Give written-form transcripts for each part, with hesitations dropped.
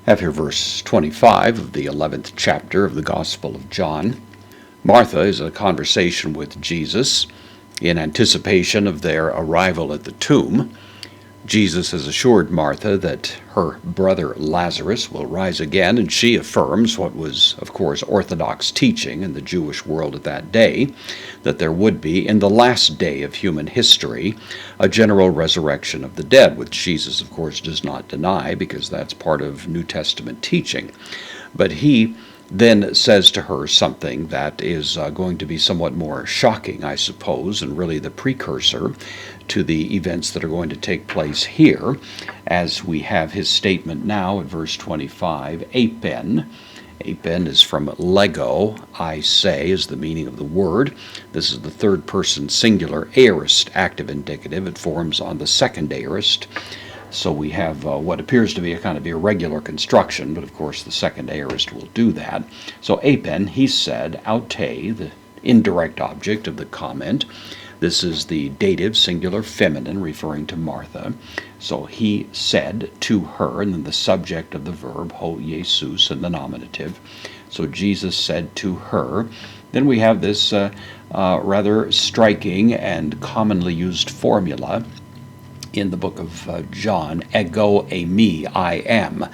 Have here verse 25 of the 11th chapter of the Gospel of John. Martha is in a conversation with Jesus in anticipation of their arrival at the tomb. Jesus has assured Martha that her brother Lazarus will rise again, and she affirms what was, of course, orthodox teaching in the Jewish world at that day, that there would be, in the last day of human history, a general resurrection of the dead, which Jesus, of course, does not deny, because that's part of New Testament teaching. But he then says to her something that is going to be somewhat more shocking, I suppose, and really the precursor to the events that are going to take place here, as we have his statement now at verse 25, Apen. Apen is from lego, I say, is the meaning of the word. This is the third person singular aorist active indicative. It forms on the second aorist. So we have what appears to be a kind of irregular construction, but of course the second aorist will do that. So apen, he said, aute, the indirect object of the comment. This is the dative singular feminine referring to Martha. So he said to her, and then the subject of the verb, ho Jesus, in the nominative. So Jesus said to her. Then we have this rather striking and commonly used formula in the book of John, ego eimi, I am,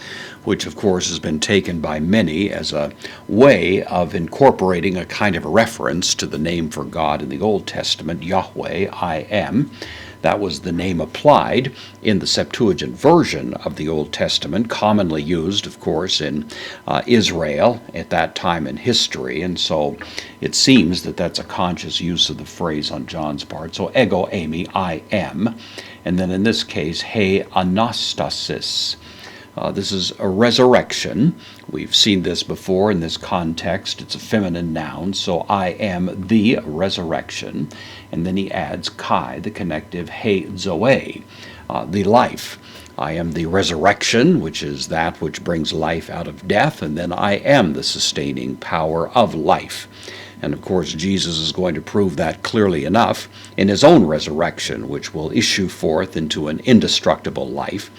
which of course has been taken by many as a way of incorporating a kind of reference to the name for God in the Old Testament, Yahweh, I am. That was the name applied in the Septuagint version of the Old Testament, commonly used, of course, in Israel at that time in history. And so it seems that that's a conscious use of the phrase on John's part. So, ego eimi, I am. And then in this case, he anastasis. This is a resurrection. We've seen this before in this context. It's a feminine noun, so I am the resurrection. And then he adds kai, the connective, he zoe, the life. I am the resurrection, which is that which brings life out of death, and then I am the sustaining power of life. And of course, Jesus is going to prove that clearly enough in his own resurrection, which will issue forth into an indestructible life,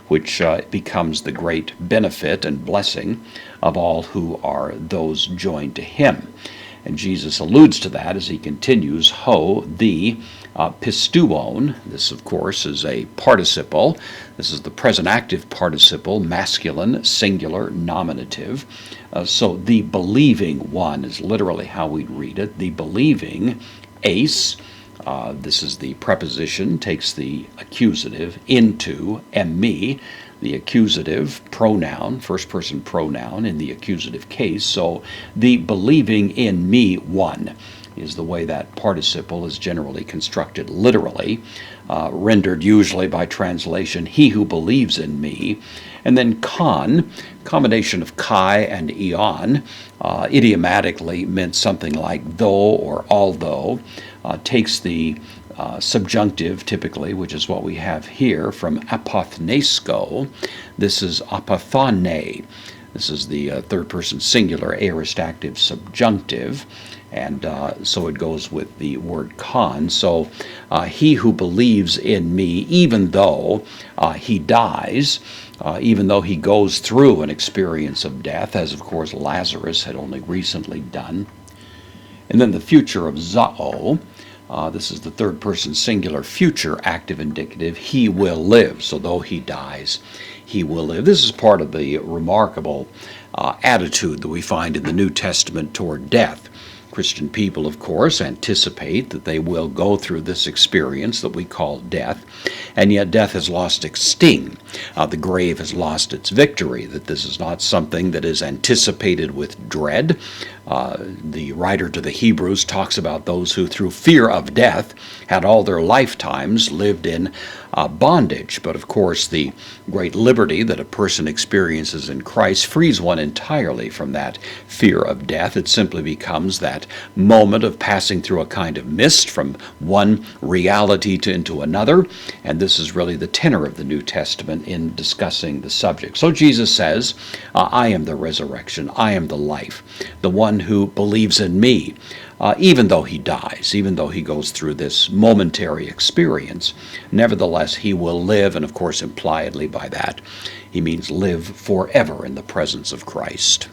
which becomes the great benefit and blessing of all who are those joined to him. And Jesus alludes to that as he continues, ho, the pistuon. This, of course, is a participle. This is the present active participle, masculine, singular, nominative. So the believing one is literally how we'd read it. The believing ace. This is the preposition, takes the accusative into emi, the accusative pronoun, first person pronoun in the accusative case. So the believing in me one is the way that participle is generally constructed literally, rendered usually by translation, he who believes in me. And then con, combination of kai and eon, idiomatically meant something like though or although, takes the subjunctive typically, which is what we have here, from apothnesko. This is apothane. This is the third person singular aorist active subjunctive. And so it goes with the word con. So he who believes in me, even though he dies, even though he goes through an experience of death, as of course Lazarus had only recently done. And then the future of zao. This is the third person singular future active indicative. He will live. So though he dies, he will live. This is part of the remarkable attitude that we find in the New Testament toward death. Christian people, of course, anticipate that they will go through this experience that we call death, and yet death has lost its sting. The grave has lost its victory, that this is not something that is anticipated with dread. The writer to the Hebrews talks about those who, through fear of death, had all their lifetimes lived in bondage. But of course, the great liberty that a person experiences in Christ frees one entirely from that fear of death. It simply becomes that moment of passing through a kind of mist from one reality into another. And this is really the tenor of the New Testament in discussing the subject. So Jesus says, I am the resurrection, I am the life, the one who believes in me. Even though he dies, even though he goes through this momentary experience, nevertheless he will live, and of course impliedly by that, He means live forever in the presence of Christ.